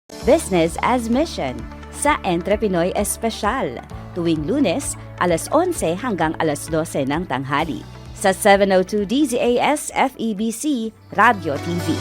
Business as Mission sa Entrepinoy Espesyal tuwing Lunes alas 11 hanggang alas 12 ng tanghali sa 702 DZAS FEBC Radio TV.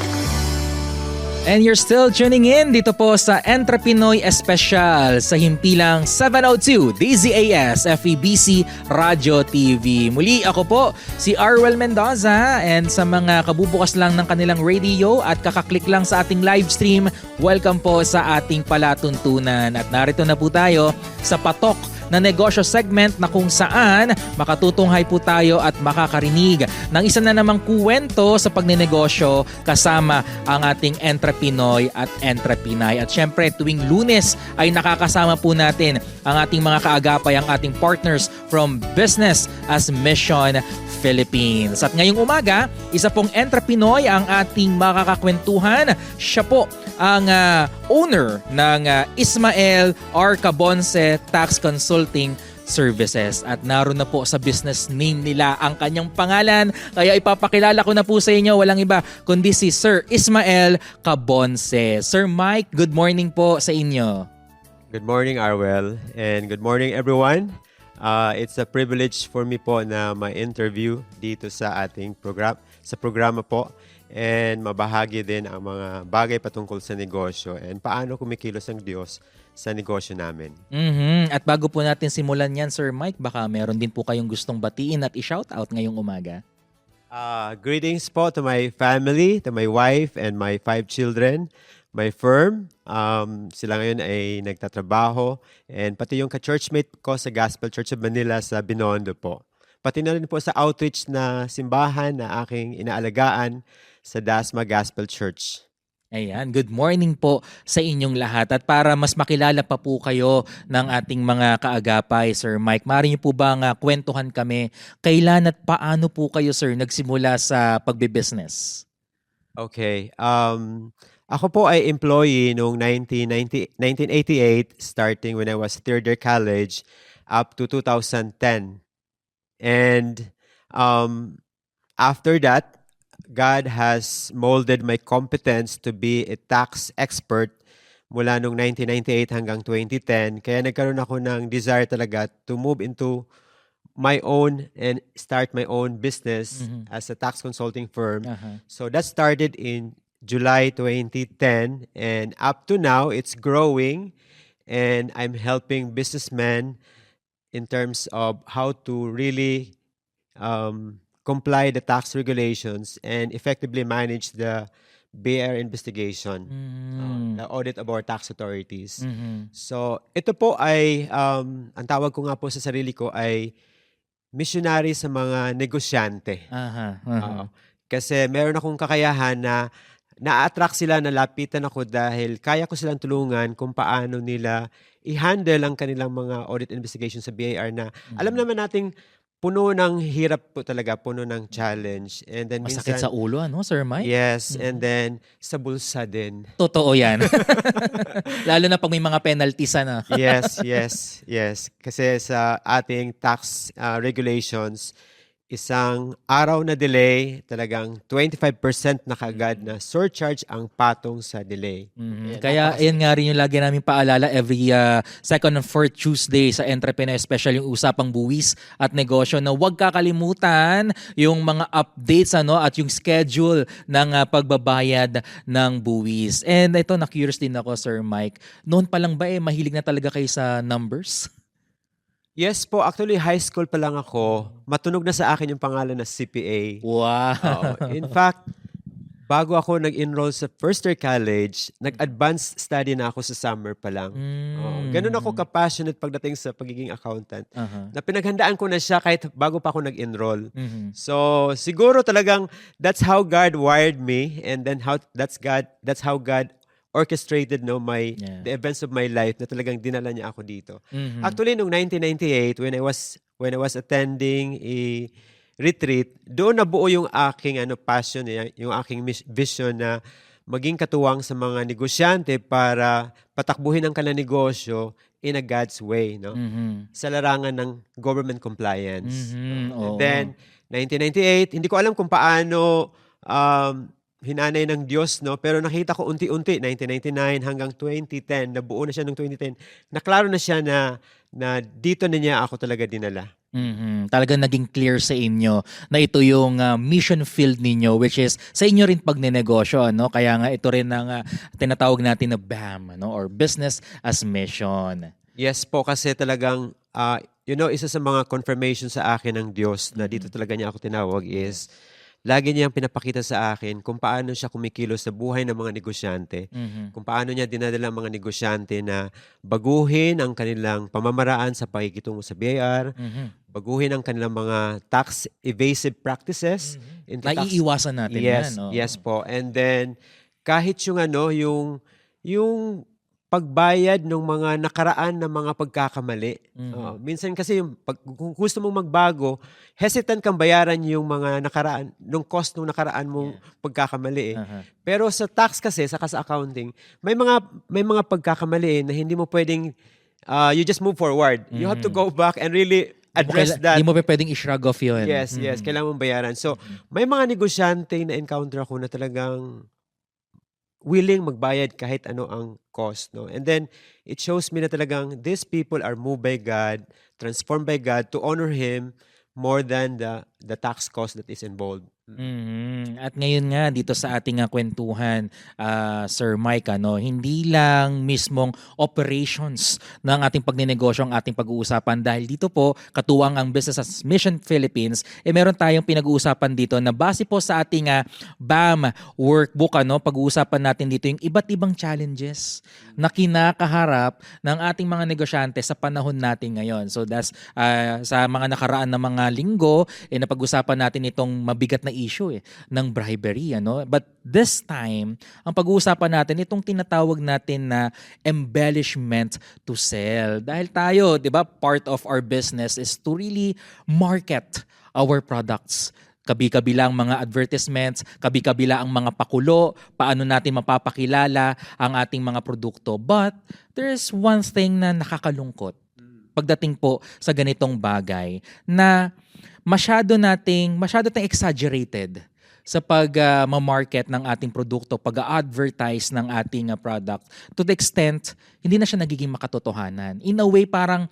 And you're still tuning in dito po sa Entrepinoy Espesyal sa himpilang 702 DZAS FEBC Radio TV. Muli ako po si Arwel Mendoza, and sa mga kabubukas lang ng kanilang radio at kakaklik lang sa ating live stream, welcome po sa ating palatuntunan. At narito na po tayo sa patok na negosyo segment na kung saan makatutunghay po tayo at makakarinig ng isa na namang kuwento sa pagnenegosyo kasama ang ating Entrepinoy at Entrepinay. At syempre tuwing Lunes ay nakakasama po natin ang ating mga kaagapay, ang ating partners from Business as Mission Philippines. At ngayong umaga, isa pong Entrepinoy ang ating makakakwentuhan. Siya po ang owner ng Ismael R. Cabonce Tax Consulting Services. At naroon na po sa business name nila ang kanyang pangalan. Kaya ipapakilala ko na po sa inyo, walang iba kundi si Sir Ismael Cabonce. Sir Mike, good morning po sa inyo. Good morning, Arwel, and good morning, everyone. It's a privilege for me po na ma-interview dito sa ating programa po, and mabahagi din ang mga bagay patungkol sa negosyo and paano kumikilos ang Diyos sa negosyo namin. At bago po natin simulan yan, Sir Mike, baka meron din po kayong gustong batiin at i-shoutout ngayong umaga. Greetings po to my family, to my wife and my 5 children, my firm. Sila ngayon ay nagtatrabaho, and pati yung ka-churchmate ko sa Gospel Church of Manila sa Binondo po. Pati na rin po sa outreach na simbahan na aking inaalagaan sa Dasma Gospel Church. Ayan, good morning po sa inyong lahat. At para mas makilala pa po kayo ng ating mga kaagapay, Sir Mike, maaari niyo po bang kwentuhan kami kailan at paano po kayo, Sir, nagsimula sa pagbe-business? Okay. Ako po ay employee noong 1988, starting when I was third year college up to 2010. And after that, God has molded my competence to be a tax expert mula noong 1998 hanggang 2010. Kaya nagkaroon ako ng desire talaga to move into my own and start my own business as a tax consulting firm. So that started in July 2010, and up to now, it's growing, and I'm helping businessmen in terms of how to really comply the tax regulations and effectively manage the BR investigation, the audit of our tax authorities. So ito po ay, ang tawag ko nga po sa sarili ko ay missionary sa mga negosyante. Kasi meron akong kakayahan na na-attract sila, nalapitan ako dahil kaya ko silang tulungan kung paano nila i-handle ang kanilang mga audit investigation sa BIR na alam naman nating puno ng hirap po talaga, puno ng challenge. And then Masakit minsan, sa ulo, ano, Sir Mike? yes, and then sa bulsa din. Totoo yan. Lalo na pag may mga penalties, ano? Yes. Kasi sa ating tax regulations, isang araw na delay, talagang 25% na kaagad na surcharge ang patong sa delay. Kaya yan nga rin yung lagi namin paalala every second and fourth Tuesday sa Entrepreneur Special, yung usapang buwis at negosyo, na huwag kakalimutan yung mga updates at yung schedule ng pagbabayad ng buwis. And ito, na-curious din ako, Sir Mike. Noon pa lang ba mahilig na talaga kayo sa numbers? Yes po, actually high school pa lang ako, matunog na sa akin yung pangalan na CPA. Wow! In fact, bago ako nag-enroll sa first year college, nag-advanced study na ako sa summer pa lang. Ganun ako ka-passionate pagdating sa pagiging accountant. Na pinaghandaan ko na siya kahit bago pa ako nag-enroll. So siguro talagang that's how God wired me, and then that's how God orchestrated the events of my life na talagang dinala niya ako dito. Actually, noong 1998, when I was attending a retreat, doon nabuo yung aking passion, yung aking vision na maging katuwang sa mga negosyante para patakbuhin ang kanilang negosyo in a God's way, no? Sa larangan ng government compliance. And then, 1998, hindi ko alam kung paano hinanay ng Diyos, no? Pero nakita ko unti-unti, 1999 hanggang 2010, nabuo na siya ng 2010, naklaro na siya na dito na niya ako talaga dinala. Talagang naging clear sa inyo na ito yung mission field ninyo, which is sa inyo rin pagnenegosyo, no? Kaya nga ito rin ang tinatawag natin na BAM, no? Or Business as Mission. Yes po, kasi talagang, isa sa mga confirmation sa akin ng Diyos na dito talaga niya ako tinawag is, lagi niyang pinapakita sa akin kung paano siya kumikilos sa buhay ng mga negosyante. Kung paano niya dinadala ang mga negosyante na baguhin ang kanilang pamamaraan sa pakikitungo sa BIR, baguhin ang kanilang mga tax evasive practices. Naiiwasan natin Yes, yan. yes po. And then, kahit yung pagbayad ng mga nakaraan na mga pagkakamali. Minsan kasi kung gusto mong magbago, hesitant kang bayaran yung mga nakaraan, nung cost nung nakaraan mong pagkakamali. Pero sa tax kasi, saka sa accounting, may mga pagkakamali na hindi mo pwedeng, you just move forward. You have to go back and really address that. Hindi mo pwedeng i-shrug off yun. Yes, kailangan mong bayaran. So, may mga negosyante na encounter ako na talagang willing magbayad kahit ano ang cost, no? And then it shows me na talagang these people are moved by God, transformed by God to honor Him more than the tax cost that is involved. At ngayon nga dito sa ating kwentuhan, Sir Mike, hindi lang mismong operations ng ating pagnenegosyo ang ating pag-uusapan, dahil dito po katuwang ang Business as Mission Philippines, meron tayong pinag-uusapan dito na base po sa ating BAM workbook, pag-uusapan natin dito yung iba't ibang challenges na kinakaharap ng ating mga negosyante sa panahon natin ngayon. So that's sa mga nakaraan na mga linggo, napag-usapan natin itong mabigat na issue ng bribery, But this time, ang pag-uusapan natin itong tinatawag natin na embellishment to sell. Dahil tayo, 'di ba, part of our business is to really market our products. Kabi-kabila ang mga advertisements, kabi-kabila ang mga pakulo, paano natin mapapakilala ang ating mga produkto. But there's one thing na nakakalungkot pagdating po sa ganitong bagay, na masyado tayong exaggerated sa pag-market ng ating produkto, pag-advertise ng ating product, to the extent hindi na siya nagiging makatotohanan. In a way, parang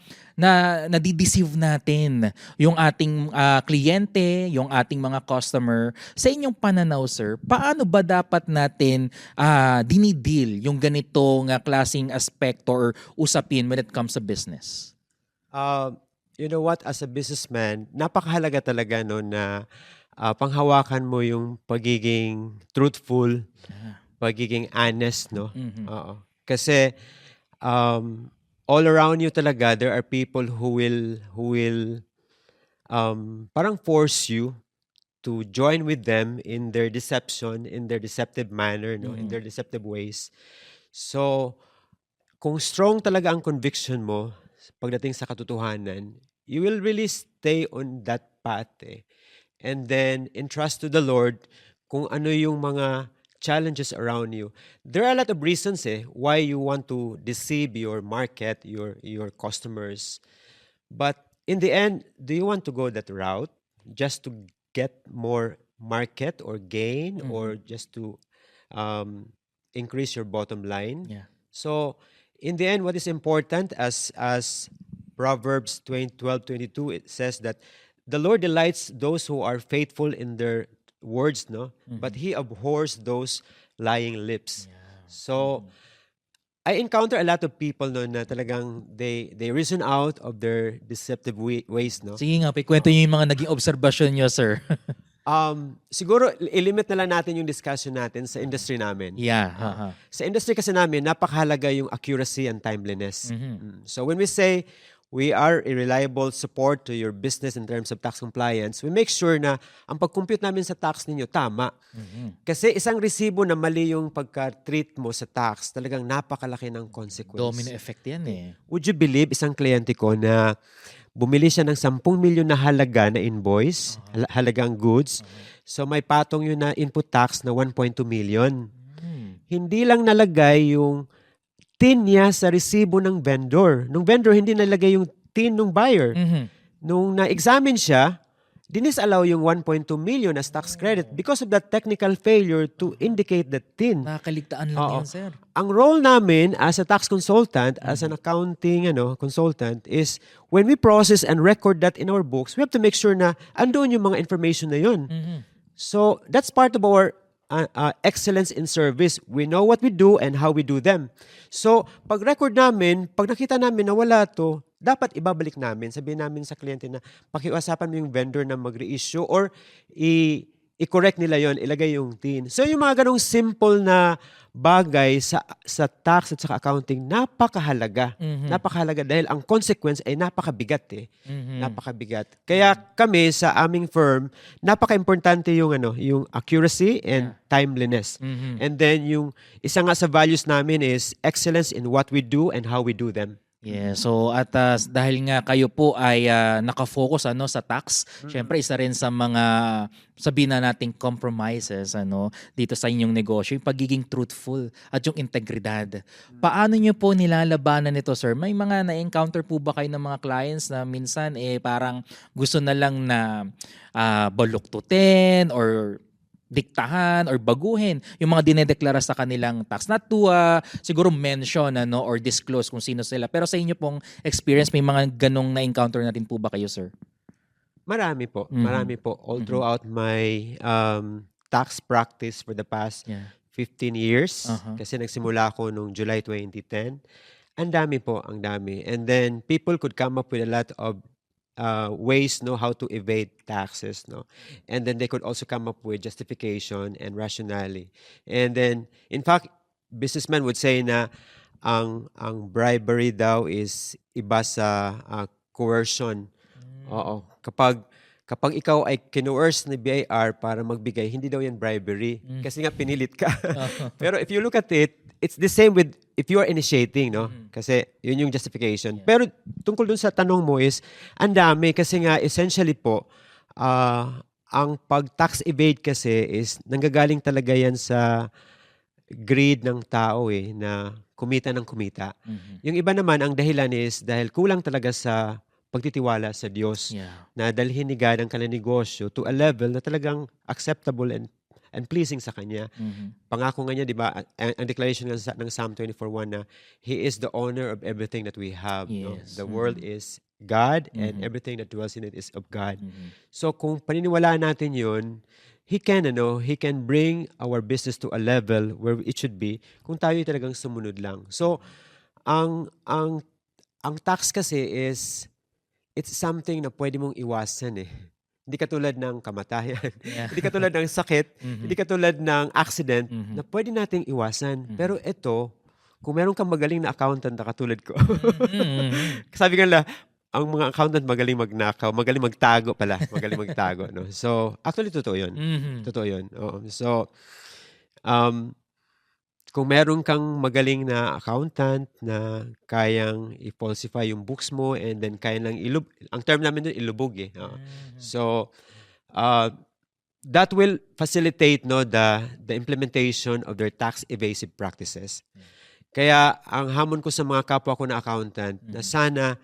nadideceive natin yung ating kliyente, yung ating mga customer. Sa inyong pananaw, sir, paano ba dapat natin dinideal yung ganitong klaseng aspect or usapin when it comes to business? You know what, as a businessman, napakahalaga talaga na panghawakan mo yung pagiging truthful, pagiging honest, no? Oo. Kasi all around you talaga, there are people who will parang force you to join with them in their deception, in their deceptive manner, no? In their deceptive ways. So, kung strong talaga ang conviction mo pagdating sa katotohanan, you will really stay on that path, and then entrust to the Lord kung ano yung mga challenges around you. There are a lot of reasons why you want to deceive your market, your customers. But in the end, do you want to go that route just to get more market or gain, or just to increase your bottom line? Yeah. So in the end, what is important, as Proverbs 12:22, it says that the Lord delights those who are faithful in their words, no? But He abhors those lying lips. So, I encounter a lot of people na talagang they reason out of their deceptive ways, no? Sige nga, kwento niyo yung mga naging obserbasyon niyo, sir. Siguro i-limit na lang natin yung discussion natin sa industry namin. Yeah. Sa industry kasi namin, napakahalaga yung accuracy and timeliness. So when we say we are a reliable support to your business in terms of tax compliance, we make sure na ang pag-compute namin sa tax ninyo tama. Kasi isang resibo na mali yung pagka-treat mo sa tax, talagang napakalaki ng consequence. Domino effect yan Would you believe, isang kliyente ko na bumili siya ng 10 milyon na halaga na invoice, halagang goods. So may patong yun na input tax na 1.2 million. Hindi lang nalagay yung tin niya sa resibo ng vendor. Nung vendor, hindi nalagay yung tin ng buyer. Nung na-examine siya, dinisallow yung 1.2 million as tax credit because of that technical failure to indicate the TIN. Nakakaligtaan lang Oo. yun, sir. Ang role namin as a tax consultant, as an accounting consultant, is when we process and record that in our books, we have to make sure na andoon yung mga information na yun. So that's part of our excellence in service. We know what we do and how we do them. So pag record namin, pag nakita namin na wala to, dapat ibabalik namin. Sabihin namin sa kliyente na pakiusapan mo yung vendor na mag-reissue or i-correct nila yon, ilagay yung TIN. So yung mga ganong simple na bagay sa tax at sa accounting, napakahalaga. Napakahalaga dahil ang consequence ay napakabigat Napakabigat. Kaya kami sa aming firm, napaka-importante yung yung accuracy and timeliness. And then yung isa nga sa values namin is excellence in what we do and how we do them. Yeah, so at dahil nga kayo po ay naka-focus sa tax, syempre isa rin sa mga sabihin na nating compromises dito sa inyong negosyo, yung pagiging truthful at yung integridad. Paano niyo po nilalabanan ito, sir? May mga na-encounter po ba kayo ng mga clients na minsan parang gusto na lang na baluktutin or diktahan or baguhin yung mga dinedeklara sa kanilang tax. Not to siguro mention or disclose kung sino sila. Pero sa inyo pong experience, may mga ganong na-encounter natin po ba kayo, sir? Marami po. Marami po. All throughout my tax practice for the past 15 years. Kasi nagsimula ako nung July 2010. Ang dami po, ang dami. And then people could come up with a lot of ways how to evade taxes, and then they could also come up with justification and rationale. And then in fact, businessmen would say na ang bribery daw is iba sa coercion. Oo, kapag ikaw ay kinuerce ni BIR para magbigay, hindi daw yan bribery kasi nga pinilit ka. Pero if you look at it, it's the same with if you are initiating, Kasi yun yung justification. Pero tungkol dun sa tanong mo is, ang dami kasi nga essentially po, ang pag-tax evade kasi is nanggagaling talaga yan sa greed ng tao na kumita ng kumita. Yung iba naman, ang dahilan is dahil kulang talaga sa pagtitiwala sa Diyos na dalhin ni God ang kanilang negosyo to a level na talagang acceptable and pleasing sa Kanya. Pangako nga niya, di ba, ang declaration ng Psalm 24:1 na He is the owner of everything that we have. Yes. The world is God and everything that dwells in it is of God. So kung paniniwalaan natin yun, He can bring our business to a level where it should be kung tayo talagang sumunod lang. So, ang tax kasi is, it's something na pwede mong iwasan Hindi katulad ng kamatayan, hindi katulad ng sakit, hindi katulad ng accident na pwede nating iwasan. Pero ito, kung meron kang magaling na accountant na katulad ko, sabi nga nila, ang mga accountant magaling magnakaw, magaling magtago pala, magaling magtago. So, actually, totoo yun. Totoo yun. Oo. So, kung meron kang magaling na accountant na kayang i-falsify yung books mo and then kaya lang ang term namin doon, ilubog So, that will facilitate the implementation of their tax evasive practices. Kaya ang hamon ko sa mga kapwa ko na accountant na sana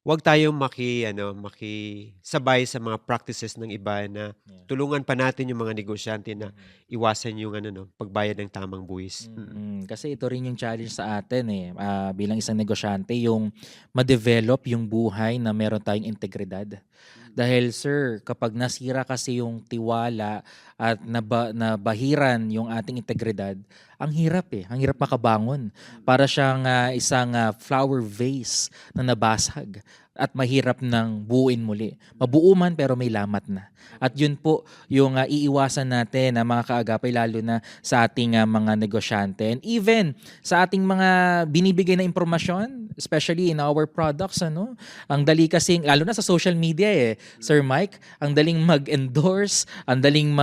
wag tayong makisabay sa mga practices ng iba na tulungan pa natin yung mga negosyante na iwasan yung pagbayad ng tamang buwis. Kasi ito rin yung challenge sa atin bilang isang negosyante, yung ma-develop yung buhay na meron tayong integridad. Dahil sir, kapag nasira kasi yung tiwala at nabahiran yung ating integridad, ang hirap Ang hirap makabangon. Para siyang isang flower vase na nabasag at mahirap nang buuin muli. Mabuo man pero may lamat na. At yun po yung iiwasan natin mga kaagapay, lalo na sa ating mga negosyante. And even sa ating mga binibigay na impormasyon, especially in our products, ang dali kasing, lalo na sa social media Sir Mike, ang daling mag-endorse, ang daling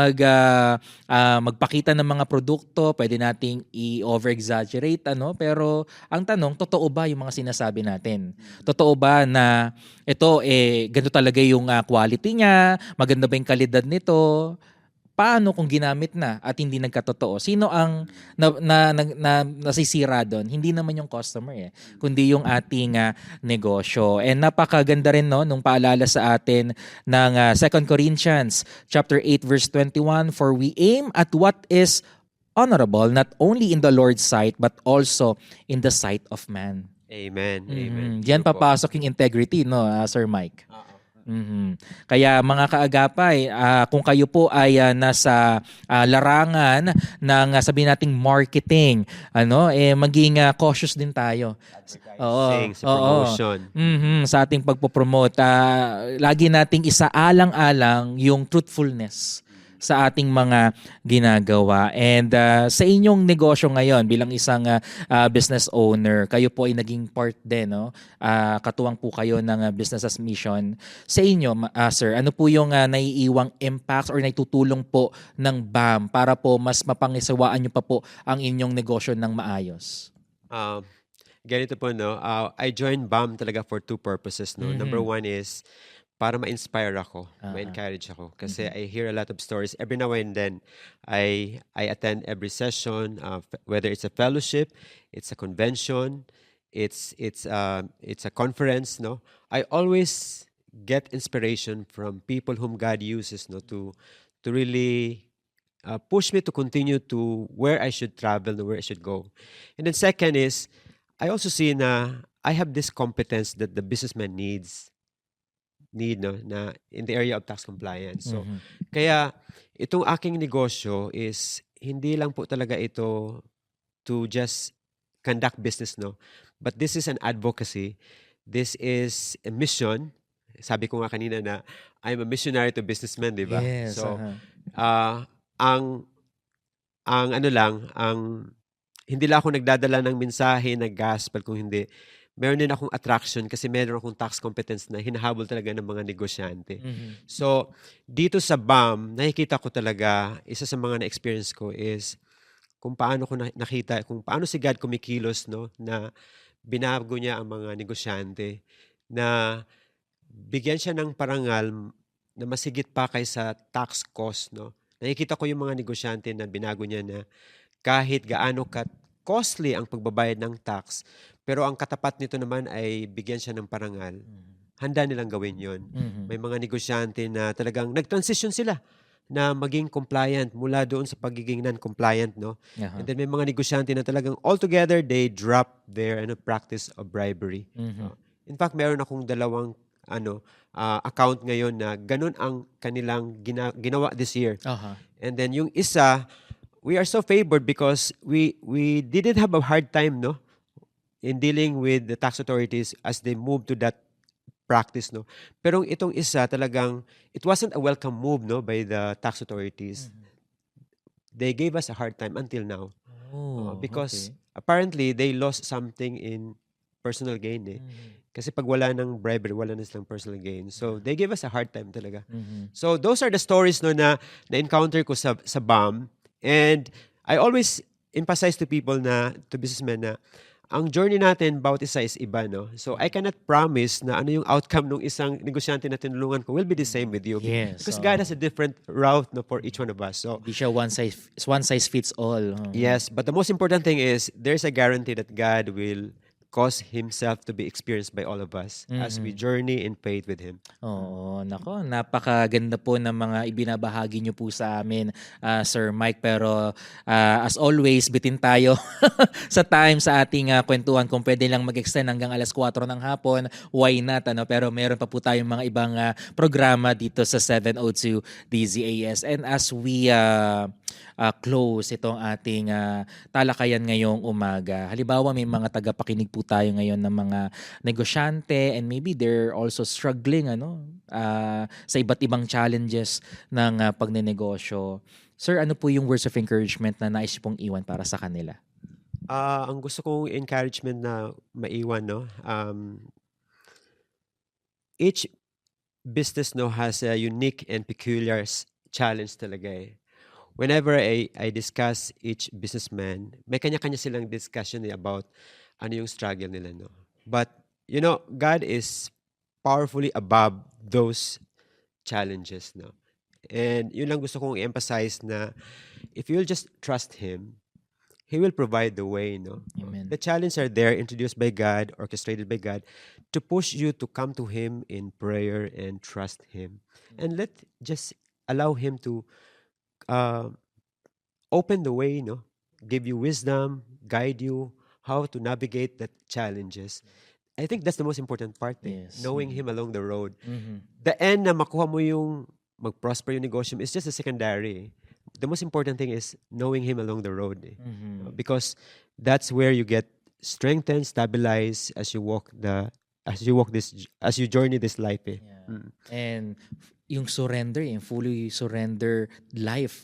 magpakita ng mga produkto, pwede nating i-over-exaggerate, pero ang tanong, totoo ba yung mga sinasabi natin? Totoo ba na ito, ganito talaga yung quality niya, maganda ba yung kalidad nito? paano kung ginamit na at hindi nagkatotoo? Sino ang nasisira doon? Hindi naman yung customer kundi yung ating negosyo. And napakaganda rin nung paalala sa atin ng 2 Corinthians chapter 8 verse 21, for we aim at what is honorable not only in the Lord's sight but also in the sight of man. Amen. Amen. Diyan True po. papasok yung integrity, no, Sir Mike? Kaya mga kaagapay, kung kayo po ay nasa larangan ng sabihin nating marketing, maging cautious din tayo. Advertising, sa promotion. Sa ating pagpopromote, lagi nating isaalang-alang yung truthfulness sa ating mga ginagawa. And sa inyong negosyo ngayon bilang isang business owner, kayo po ay naging part din, no? Katuwang po kayo ng business as mission. Sa inyo, sir, ano po yung naiiwang impacts or naitutulong po ng BAM para po mas mapangisawaan nyo pa po ang inyong negosyo ng maayos? Ganito po, no? I joined BAM talaga for 2 purposes, no? Number 1 is para ma-inspire ako, ma-encourage ako. Kasi I hear a lot of stories. Every now and then, I attend every session, whether it's a fellowship, it's a convention, it's a conference, no? I always get inspiration from people whom God uses, no, to really push me to continue to where I should travel and where I should go. And then second is, I also see na I have this competence that the businessman need, no, na in the area of tax compliance. So, kaya itong aking negosyo is hindi lang po talaga ito to just conduct business, no? But this is an advocacy. This is a mission. Sabi ko nga kanina na I'm a missionary to businessmen, di ba? Yes. So, ang hindi lang ako nagdadala ng mensahe, nag-gospel, kung hindi, meron din akong attraction kasi meron akong tax competence na hinahabol talaga ng mga negosyante. So, dito sa BAM, nakikita ko talaga, isa sa mga na-experience ko is kung paano ko nakita, kung paano si God kumikilos, no, na binago niya ang mga negosyante, na bigyan siya ng parangal na masigit pa kaysa tax cost, no. Nakikita ko yung mga negosyante na binago niya na kahit gaano costly ang pagbabayad ng tax, pero ang katapat nito naman ay bigyan siya ng parangal. Handa nilang gawin yon. May mga negosyante na talagang nag-transition sila na maging compliant mula doon sa pagiging non-compliant, no? And then may mga negosyante na talagang altogether they drop their practice of bribery. In fact, meron akong 2 account ngayon na ganun ang kanilang ginawa this year. And then yung isa, we are so favored because we didn't have a hard time, no, in dealing with the tax authorities as they move to that practice, no. Pero itong isa talagang it wasn't a welcome move, no, by the tax authorities. They gave us a hard time until now. Because apparently they lost something in personal gain Kasi pag wala ng bribery, wala na silang personal gain. So they gave us a hard time talaga. So those are the stories, no, na encounter ko sa BAM. And I always emphasize to people to businessmen na ang journey natin bawat isa is iba, no? So I cannot promise na ano yung outcome ng isang negosyante na tinulungan ko will be the same with you. Yes. Because God has a different route, no, for each one of us. So Hindi siya one size fits all. yes, but the most important thing is there's a guarantee that God will cause Himself to be experienced by all of us as we journey in faith with Him. Oo, nako, napakaganda po ng mga ibinabahagi niyo po sa amin, Sir Mike. Pero as always, bitin tayo sa time sa ating kwentuhan. Kung pwede lang mag-extend hanggang 4:00 ng hapon, why not? Pero meron pa po tayong mga ibang programa dito sa 702 DZAS. And as we close itong ating talakayan ngayong umaga, halimbawa may mga tagapakinig po tayo ngayon ng mga negosyante and maybe they're also struggling sa iba't ibang challenges ng pagnenegosyo. Sir, ano po yung words of encouragement na nais pong iwan para sa kanila? Ang gusto kong encouragement na maiwan, no, each business, no, has a unique and peculiar challenge talaga Whenever I discuss each businessman, may kanya-kanya silang discussion about ano yung struggle nila, no. But God is powerfully above those challenges, no. And yun lang gusto kong i-emphasize na if you'll just trust Him, He will provide the way, no? Amen. The challenges are there, introduced by God, orchestrated by God, to push you to come to Him in prayer and trust Him. And just allow Him to open the way, no? Give you wisdom, guide you, how to navigate the challenges. I think that's the most important part, Yes. knowing Him along the road. Mhm. The end na makuha mo yung mag-prosper yung negosyo is just a secondary. The most important thing is knowing Him along the road. Mhm. Because that's where you get strengthened, stabilized as you journey this life. Yeah. And yung surrender, yung fully surrendered life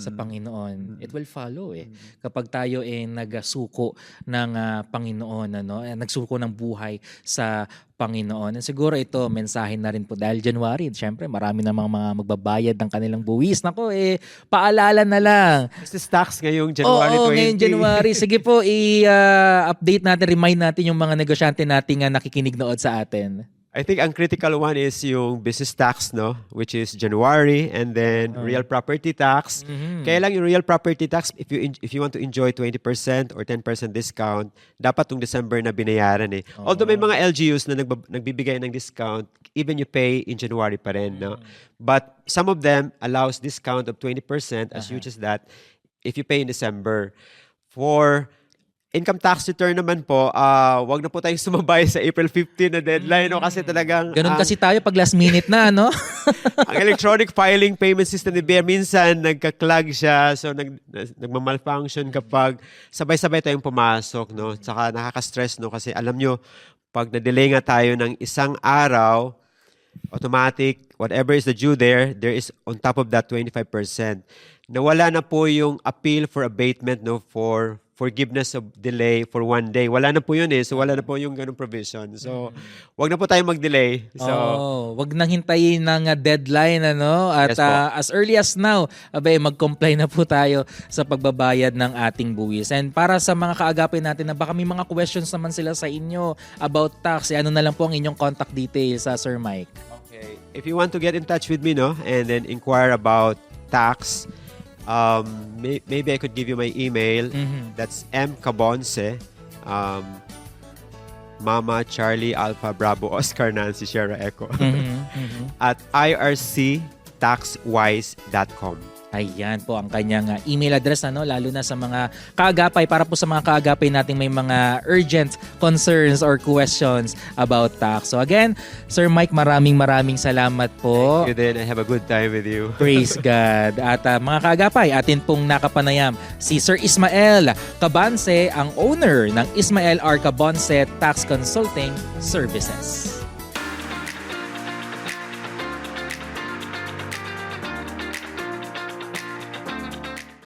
sa Panginoon, it will follow kapag tayo nagsuko ng Panginoon, nagsuko ng buhay sa Panginoon. And siguro ito, mensahe na rin po dahil January, syempre marami namang mga magbabayad ng kanilang buwis. Nako, paalala na lang. This tax ngayong January 20. Oo, ngayong January. Sige po, i-update natin, remind natin yung mga negosyante nating nakikinig nood sa atin. I think ang critical one is yung business tax, no? Which is January, and then real property tax. Kaya lang yung real property tax, if you want to enjoy 20% or 10% discount, dapat yung December na binayaran Although may mga LGUs na nagbibigay ng discount, even you pay in January pa rin, no? But some of them allows discount of 20% as huge as that if you pay in December. For income tax return naman po, wag na po tayong sumabay sa April 15 na deadline, no? Kasi talagang Ganun kasi tayo pag last minute na, no? ang electronic filing payment system ni BIR minsan nagka-clog siya, so nagma-malfunction kapag sabay-sabay tayong pumasok, no? Saka nakaka-stress, no? Kasi alam nyo, pag na-delay nga tayo ng isang araw, automatic, whatever is the due there is on top of that 25%. Nawala na po yung appeal for abatement, no? For forgiveness of delay for 1 day. Wala na po yun So wala na po yung ganung provision. So wag na po tayo mag-delay. So wag nang hintayin ng deadline, At Yes po. as early as now, mag-comply na po tayo sa pagbabayad ng ating buwis. And para sa mga kaagapin natin na baka may mga questions naman sila sa inyo about tax, ano na lang po ang inyong contact details sa Sir Mike. okay. If you want to get in touch with me, no, and then inquire about tax, maybe I could give you my email. That's mcabonce, Mama Charlie Alpha Bravo Oscar Nancy Sierra Echo at irctaxwise.com. Ayan po ang kanyang email address, lalo na sa mga kaagapay, para po sa mga kaagapay nating may mga urgent concerns or questions about tax. So again, Sir Mike, maraming salamat po. Thank you din. I have a good time with you. Praise God. At mga kaagapay, atin pong nakapanayam si Sir Ismael Cabanse, ang owner ng Ismael R. Cabanse Tax Consulting Services.